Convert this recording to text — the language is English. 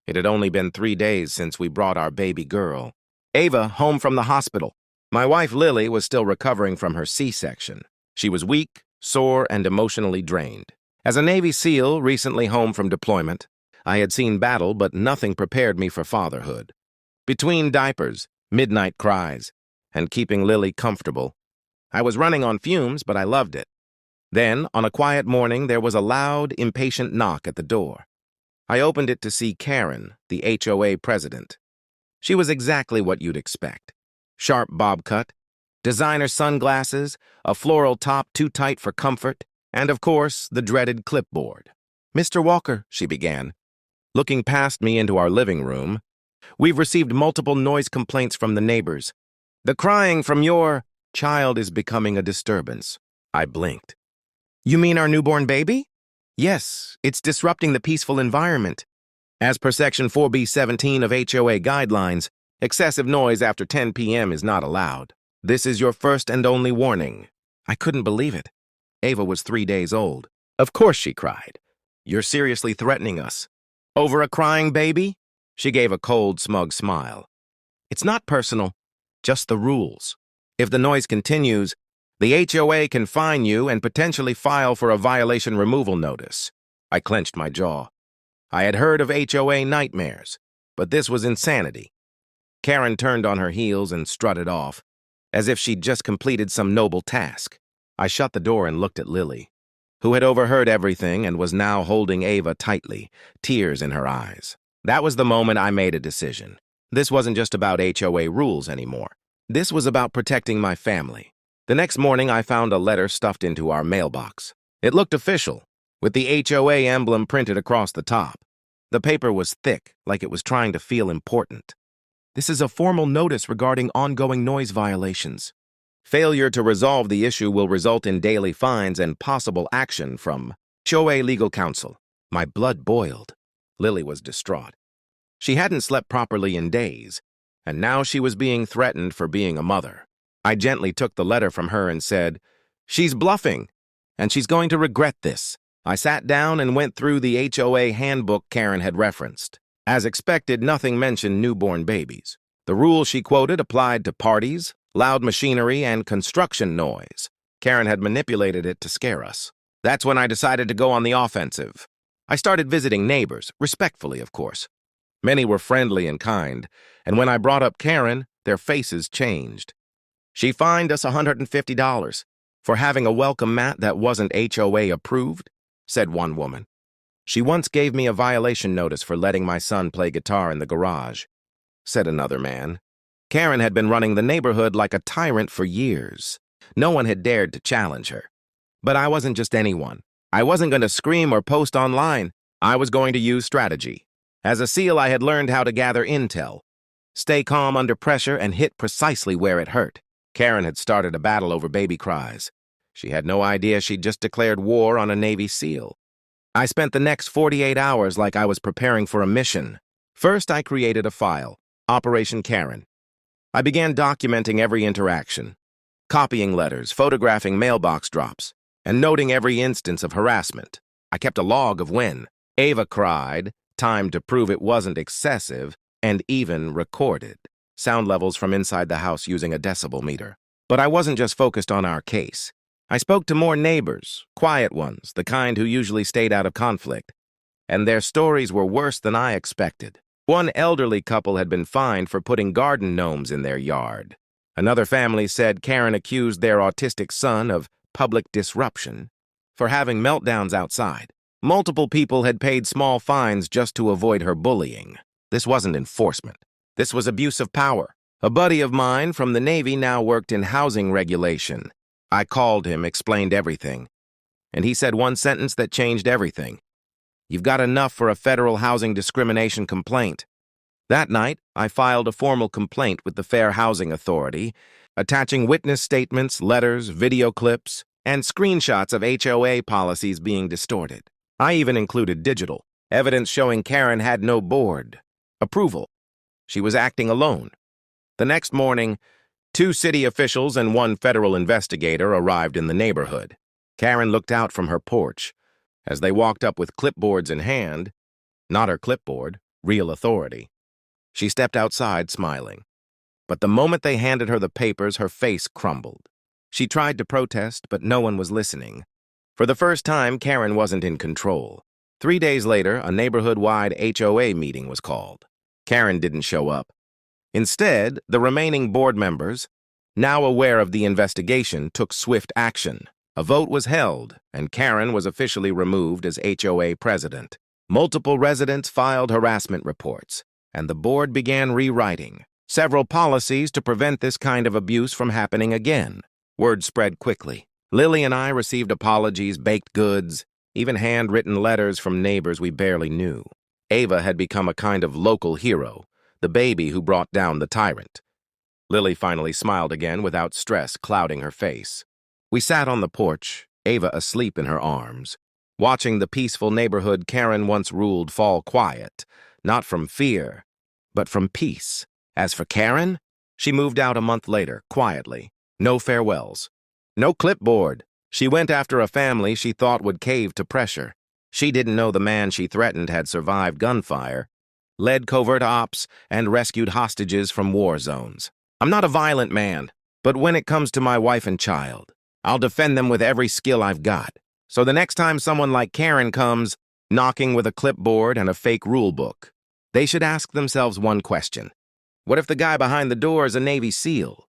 It had only been 3 days since we brought our baby girl, Ava, home from the hospital. My wife, Lily, was still recovering from her C-section. She was weak, sore, and emotionally drained. As a Navy SEAL recently home from deployment, I had seen battle, but nothing prepared me for fatherhood. Between diapers, midnight cries, and keeping Lily comfortable, I was running on fumes, but I loved it. Then, on a quiet morning, there was a loud, impatient knock at the door. I opened it to see Karen, the HOA president. She was exactly what you'd expect. Sharp bob cut, designer sunglasses, a floral top too tight for comfort, and, of course, the dreaded clipboard. "Mr. Walker," she began, looking past me into our living room, "we've received multiple noise complaints from the neighbors. The crying from your child is becoming a disturbance." I blinked. "You mean our newborn baby?" "Yes, it's disrupting the peaceful environment. As per Section 4B17 of HOA guidelines, excessive noise after 10 p.m. is not allowed. This is your first and only warning." I couldn't believe it. Ava was 3 days old. "Of course," she cried. "You're seriously threatening us. Over a crying baby?" She gave a cold, smug smile. "It's not personal, just the rules. If the noise continues, the HOA can fine you and potentially file for a violation removal notice." I clenched my jaw. I had heard of HOA nightmares, but this was insanity. Karen turned on her heels and strutted off, as if she'd just completed some noble task. I shut the door and looked at Lily, who had overheard everything and was now holding Ava tightly, tears in her eyes. That was the moment I made a decision. This wasn't just about HOA rules anymore. This was about protecting my family. The next morning, I found a letter stuffed into our mailbox. It looked official, with the HOA emblem printed across the top. The paper was thick, like it was trying to feel important. "This is a formal notice regarding ongoing noise violations. Failure to resolve the issue will result in daily fines and possible action from HOA Legal Counsel." My blood boiled. Lily was distraught. She hadn't slept properly in days, and now she was being threatened for being a mother. I gently took the letter from her and said, "She's bluffing, and she's going to regret this." I sat down and went through the HOA handbook Karen had referenced. As expected, nothing mentioned newborn babies. The rules she quoted applied to parties, loud machinery, and construction noise. Karen had manipulated it to scare us. That's when I decided to go on the offensive. I started visiting neighbors, respectfully, of course. Many were friendly and kind, and when I brought up Karen, their faces changed. "She fined us $150 for having a welcome mat that wasn't HOA approved," said one woman. "She once gave me a violation notice for letting my son play guitar in the garage," said another man. Karen had been running the neighborhood like a tyrant for years. No one had dared to challenge her. But I wasn't just anyone. I wasn't going to scream or post online. I was going to use strategy. As a SEAL, I had learned how to gather intel, stay calm under pressure, and hit precisely where it hurt. Karen had started a battle over baby cries. She had no idea she'd just declared war on a Navy SEAL. I spent the next 48 hours like I was preparing for a mission. First, I created a file, Operation Karen. I began documenting every interaction, copying letters, photographing mailbox drops, and noting every instance of harassment. I kept a log of when Ava cried, time to prove it wasn't excessive, and even recorded sound levels from inside the house using a decibel meter. But I wasn't just focused on our case. I spoke to more neighbors, quiet ones, the kind who usually stayed out of conflict, and their stories were worse than I expected. One elderly couple had been fined for putting garden gnomes in their yard. Another family said Karen accused their autistic son of public disruption for having meltdowns outside. Multiple people had paid small fines just to avoid her bullying. This wasn't enforcement. This was abuse of power. A buddy of mine from the Navy now worked in housing regulation. I called him, explained everything, and he said one sentence that changed everything. "You've got enough for a federal housing discrimination complaint." That night, I filed a formal complaint with the Fair Housing Authority, attaching witness statements, letters, video clips, and screenshots of HOA policies being distorted. I even included digital evidence showing Karen had no board approval. She was acting alone. The next morning, 2 city officials and 1 federal investigator arrived in the neighborhood. Karen looked out from her porch. As they walked up with clipboards in hand, not her clipboard, real authority. She stepped outside, smiling. But the moment they handed her the papers, her face crumbled. She tried to protest, but no one was listening. For the first time, Karen wasn't in control. 3 days later, a neighborhood-wide HOA meeting was called. Karen didn't show up. Instead, the remaining board members, now aware of the investigation, took swift action. A vote was held, and Karen was officially removed as HOA president. Multiple residents filed harassment reports, and the board began rewriting several policies to prevent this kind of abuse from happening again. Word spread quickly. Lily and I received apologies, baked goods, even handwritten letters from neighbors we barely knew. Ava had become a kind of local hero, the baby who brought down the tyrant. Lily finally smiled again without stress clouding her face. We sat on the porch, Ava asleep in her arms, watching the peaceful neighborhood Karen once ruled fall quiet, not from fear, but from peace. As for Karen, she moved out a month later, quietly. No farewells. No clipboard. She went after a family she thought would cave to pressure. She didn't know the man she threatened had survived gunfire, led covert ops, and rescued hostages from war zones. I'm not a violent man, but when it comes to my wife and child, I'll defend them with every skill I've got. So the next time someone like Karen comes, knocking with a clipboard and a fake rule book, they should ask themselves one question. What if the guy behind the door is a Navy SEAL?